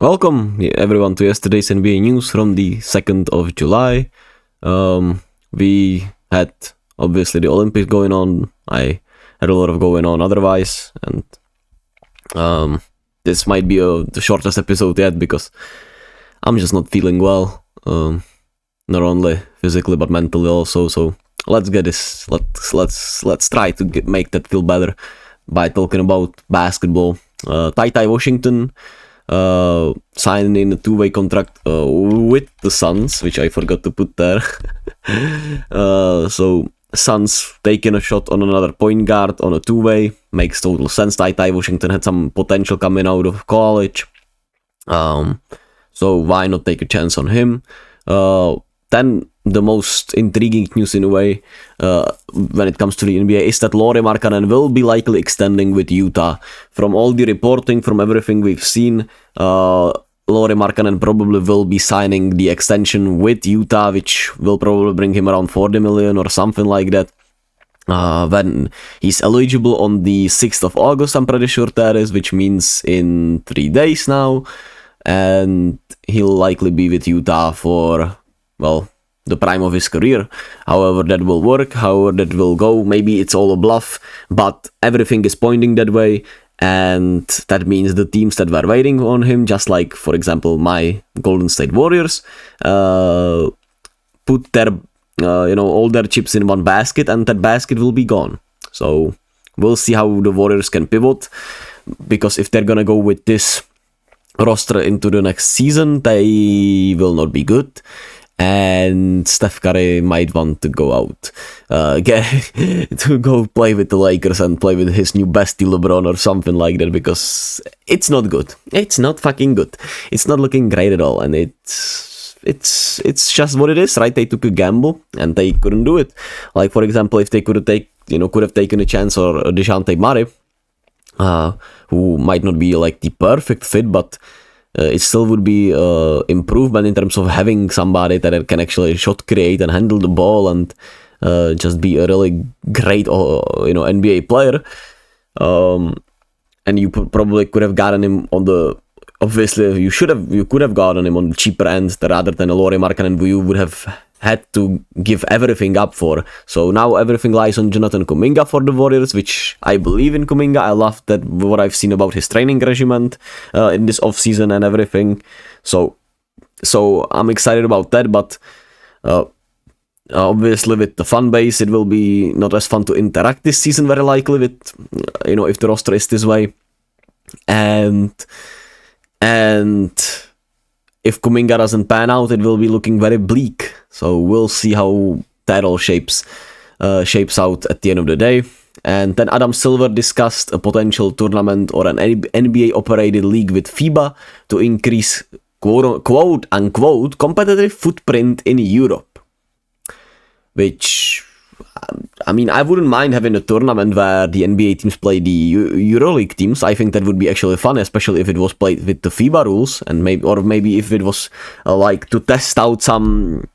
Welcome everyone to yesterday's NBA news from the 2nd of July. We had obviously the Olympics going on. I had a lot of going on otherwise, and this might be the shortest episode yet because I'm just not feeling well. Not only physically but mentally also. So let's get this. Let's try to make that feel better by talking about basketball. Ty Washington signing a two-way contract with the Suns, which I forgot to put there. So Suns taking a shot on another point guard on a two-way makes total sense. Ty Washington had some potential coming out of college, so why not take a chance on him? Then the most intriguing news in a way when it comes to the NBA is that Lauri Markannen will be likely extending with Utah. From all the reporting, from everything we've seen, Lauri Markannen probably will be signing the extension with Utah, which will probably bring him around 40 million or something like that. When he's eligible on the 6th of August, I'm pretty sure that is, which means in 3 days now. And he'll likely be with Utah for, well, the prime of his career. However that will work, however that will go, maybe it's all a bluff, but everything is pointing that way, and that means the teams that were waiting on him, just like, for example, my Golden State Warriors, put their, all their chips in one basket, and that basket will be gone. So we'll see how the Warriors can pivot, because if they're gonna go with this roster into the next season, they will not be good. And Steph Curry might want to go out, to go play with the Lakers and play with his new bestie LeBron or something like that, because it's not good. It's not fucking good. It's not looking great at all, and it's just what it is, right? They took a gamble and they couldn't do it. Like, for example, if they could have taken a chance or DeJounte Murray, who might not be like the perfect fit, but it still would be improvement in terms of having somebody that can actually shot create and handle the ball and just be a really great NBA player. And you probably could have gotten him on the, obviously you could have gotten him on the cheaper end rather than a Lauri Markkanen who you would have had to give everything up for. So now everything lies on Jonathan Kuminga for the Warriors, which I believe in Kuminga. I love that, what I've seen about his training regimen in this offseason and everything. So I'm excited about that, but obviously with the fan base, it will be not as fun to interact this season, very likely, with, if the roster is this way. And if Kuminga doesn't pan out, it will be looking very bleak. So we'll see how that all shapes out at the end of the day. And then Adam Silver discussed a potential tournament or an NBA-operated league with FIBA to increase quote-unquote competitive footprint in Europe. Which, I mean, I wouldn't mind having a tournament where the NBA teams play the EuroLeague teams. I think that would be actually fun, especially if it was played with the FIBA rules, and maybe if it was like to test out some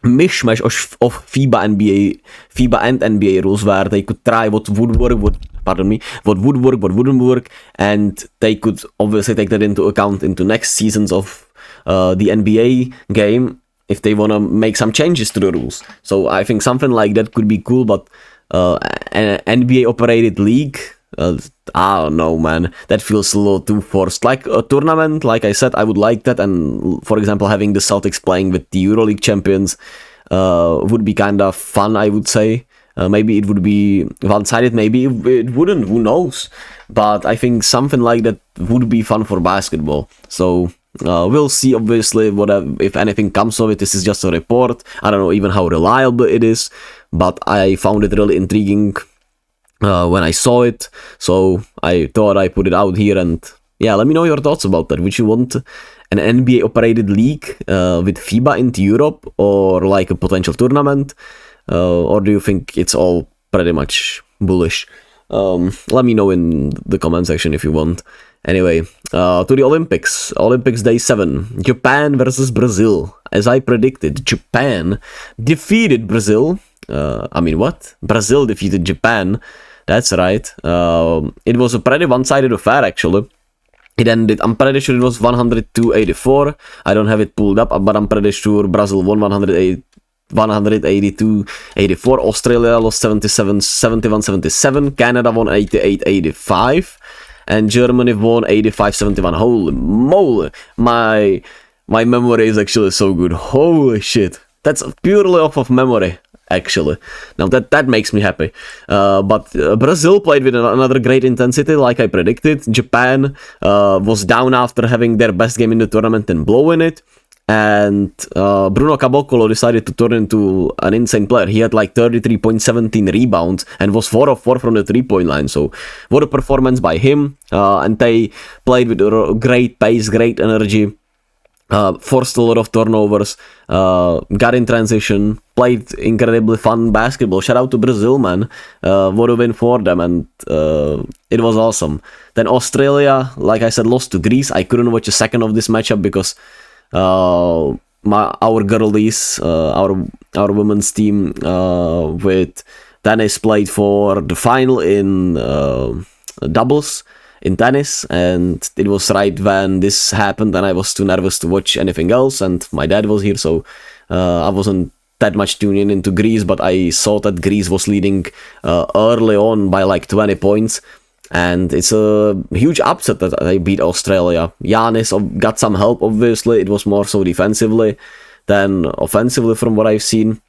mishmash of FIBA and NBA rules, where they could try what would work, what wouldn't work, and they could obviously take that into account into next seasons of the NBA game, if they want to make some changes to the rules. So I think something like that could be cool, but an NBA-operated league, I don't know, man. That feels a little too forced. Like a tournament, like I said, I would like that. And, for example, having the Celtics playing with the EuroLeague champions would be kind of fun, I would say. Maybe it would be one-sided, maybe it wouldn't, who knows. But I think something like that would be fun for basketball. So we'll see, obviously, if anything comes of it. This is just a report. I don't know even how reliable it is, but I found it really intriguing when I saw it. So I thought I put it out here, and yeah, let me know your thoughts about that. Would you want an NBA-operated league with FIBA into Europe, or like a potential tournament? Or do you think it's all pretty much bullish? Let me know in the comment section if you want. Anyway, to the Olympics. Olympics Day 7. Japan versus Brazil. As I predicted, Japan defeated Brazil. Brazil defeated Japan. That's right. It was a pretty one-sided affair, actually. it ended, I'm pretty sure it was 102-84. I don't have it pulled up, but I'm pretty sure Brazil won 182-84. Australia lost 71-77. Canada won 88-85. And Germany won 85-71. Holy moly. My memory is actually so good. Holy shit. That's purely off of memory, actually. Now that makes me happy. But Brazil played with another great intensity, like I predicted. Japan was down after having their best game in the tournament and blowing it. And Bruno Caboclo decided to turn into an insane player. He had like 33.17 rebounds and was 4 of 4 from the 3-point line. So what a performance by him. And they played with great pace, great energy. Forced a lot of turnovers, got in transition, played incredibly fun basketball. Shout out to Brazil, man. What a win for them, and it was awesome. Then Australia, like I said, lost to Greece. I couldn't watch a second of this matchup because our girlies, our women's team with tennis played for the final in doubles in tennis, and it was right when this happened, and I was too nervous to watch anything else, and my dad was here, so I wasn't that much tuning into Greece, but I saw that Greece was leading early on by like 20 points, and it's a huge upset that they beat Australia. Giannis got some help, obviously. It was more so defensively than offensively from what I've seen,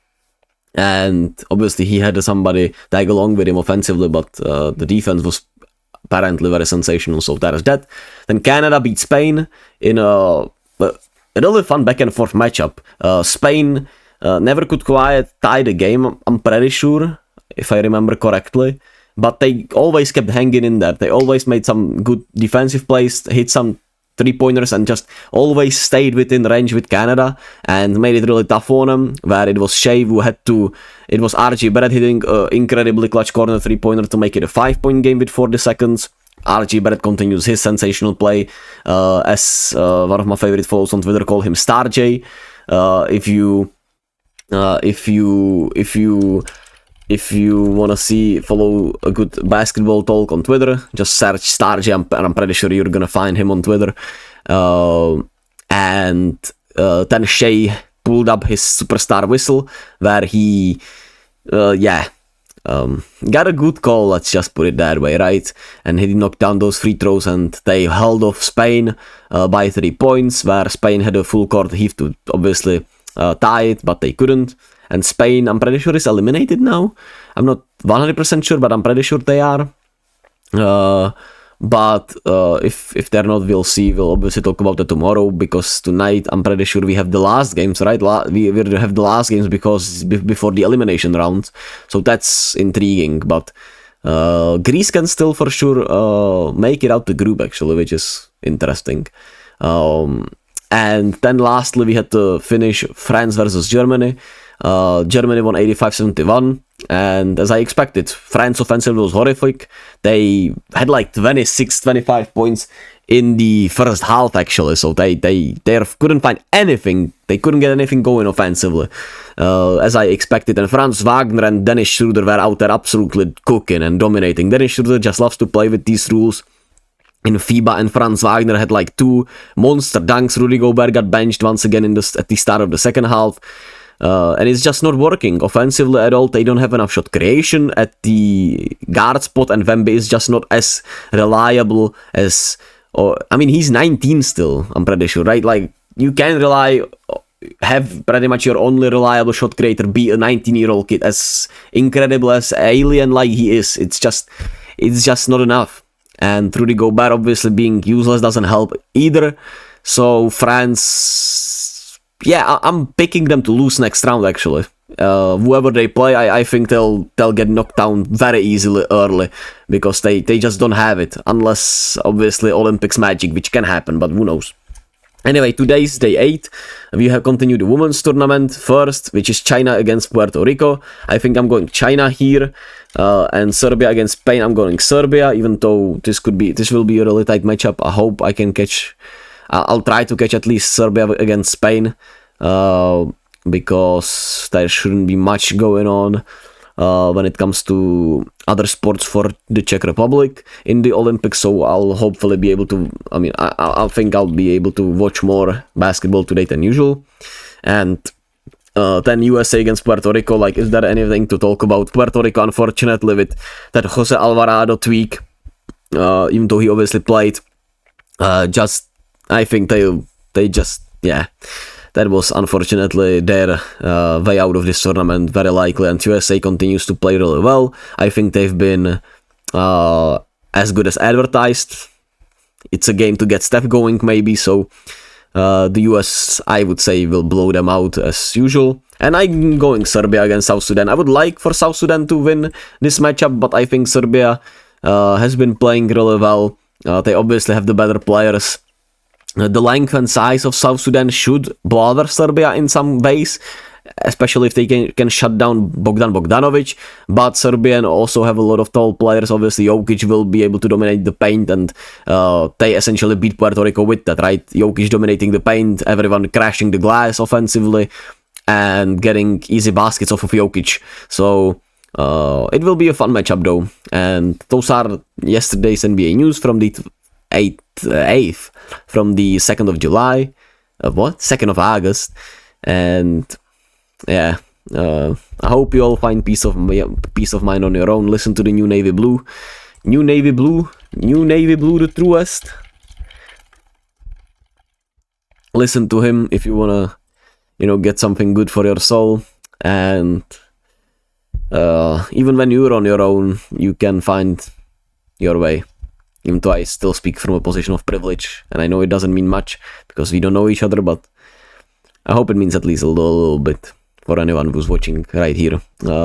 and obviously he had somebody tag along with him offensively, but the defense was apparently very sensational, so that is that. Then Canada beat Spain in a really fun back and forth matchup. Spain never could quite tie the game, I'm pretty sure, if I remember correctly, but they always kept hanging in there. They always made some good defensive plays, hit some 3-pointers, and just always stayed within range with Canada and made it really tough on them, where it was Shea who had to, it was RG Barrett hitting incredibly clutch corner 3-pointer to make it a 5-point game with 40 seconds. RG Barrett continues his sensational play, as one of my favorite follows on Twitter call him Star J. If you want to follow a good basketball talk on Twitter, just search Star J, and I'm pretty sure you're gonna find him on Twitter. And then Shea pulled up his superstar whistle, where he, got a good call, let's just put it that way, right? And he knocked down those free throws, and they held off Spain by 3 points, where Spain had a full court heave to obviously tie it, but they couldn't. And Spain, I'm pretty sure, is eliminated now. I'm not 100% sure, but I'm pretty sure they are. But if they're not, we'll see. We'll obviously talk about it tomorrow, because tonight I'm pretty sure we have the last games, right? We have the last games because before the elimination round. So that's intriguing. But Greece can still for sure make it out the group, actually, which is interesting. And then lastly, we had to finish France versus Germany. Germany won 85-71, and as I expected, France offensively was horrific. They had like 26-25 points in the first half, actually, so they couldn't find anything. They couldn't get anything going offensively, as I expected. And Franz Wagner and Dennis Schroeder were out there absolutely cooking and dominating. Dennis Schroeder just loves to play with these rules in FIBA, and Franz Wagner had like 2 monster dunks. Rudy Gobert got benched once again at the start of the second half. And it's just not working offensively at all. They don't have enough shot creation at the guard spot, and Wemby is just not as reliable as, he's 19 still, I'm pretty sure, right? Like, you can have pretty much your only reliable shot creator be a 19-year-old kid, as incredible as alien like he is. It's just not enough. And Rudy Gobert obviously being useless doesn't help either. So France, I'm picking them to lose next round, actually. Whoever they play, I think they'll get knocked down very easily early, because they just don't have it, unless obviously Olympics magic, which can happen, but who knows. Anyway, today's day 8. We have continued the women's tournament first, which is China against Puerto Rico. I think I'm going China here, and Serbia against Spain. I'm going Serbia, even though this will be a really tight matchup. I hope I can catch. I'll try to catch at least Serbia against Spain, because there shouldn't be much going on. when it comes to other sports for the Czech Republic in the Olympics. So I'll hopefully be able to, I think I'll be able to watch more basketball today than usual. And then USA against Puerto Rico, like, is there anything to talk about? Puerto Rico, unfortunately, with that Jose Alvarado tweak, even though he obviously played, I think they just, yeah, that was unfortunately their way out of this tournament, very likely, and USA continues to play really well. I think they've been as good as advertised. It's a game to get Steph going, maybe, so the US, I would say, will blow them out as usual. And I'm going Serbia against South Sudan. I would like for South Sudan to win this matchup, but I think Serbia has been playing really well. They obviously have the better players. The length and size of South Sudan should bother Serbia in some ways, especially if they can shut down Bogdan Bogdanovic. But Serbian also have a lot of tall players. Obviously, Jokic will be able to dominate the paint, and they essentially beat Puerto Rico with that, right? Jokic dominating the paint, everyone crashing the glass offensively, and getting easy baskets off of Jokic. So it will be a fun matchup, though. And those are yesterday's NBA news from the 8th, from the 2nd of July, 2nd of August, and yeah, I hope you all find peace of mind on your own. Listen to the new Navy Blue, the truest. Listen to him if you wanna, get something good for your soul. And even when you're on your own, you can find your way. Even though I still speak from a position of privilege, and I know it doesn't mean much because we don't know each other, but I hope it means at least a little bit for anyone who's watching right here.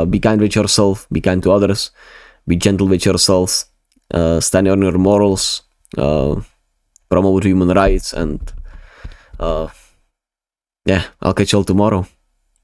Be kind with yourself, be kind to others, be gentle with yourselves, stand on your morals, promote human rights, and yeah, I'll catch you all tomorrow.